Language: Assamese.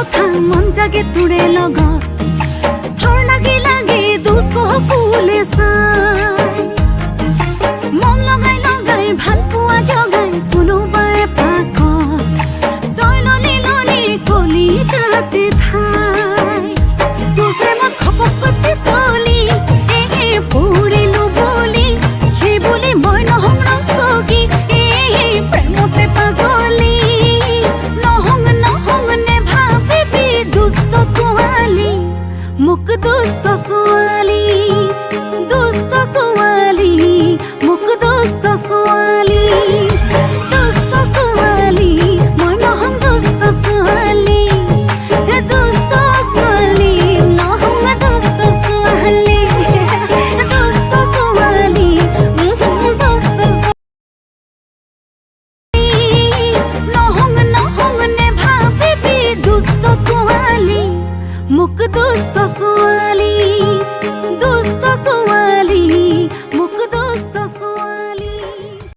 कथा मन जागे तुरे লগত थर लागी लागी दुसह कुले साय मन लगाई लगाई ভাল পোৱা জগাই কোনোবাই পাকত তই ললি ললি কলি যাতে ঠাই তোৰ প্ৰেমত খপককৈ পিছলি পৰিলো বুলি সেই বুলি মই নহং ৰকি প্ৰেমতে পাগলি নহং নহং নে ভাবিবি দুষ্ট ছোৱালী মুক দুষ্ট ছোৱালী মুক দুষ্ট ছোৱালী মই নহং দুষ্ট ছোৱালী দুষ্ট ছোৱালী নহং দুষ্ট ছোৱালী দুষ্ট ছোৱালী দুষ্ট নহং নহং নে ভাবিবি দুষ্ট ছোৱালী মুক দুষ্ট ছোৱালী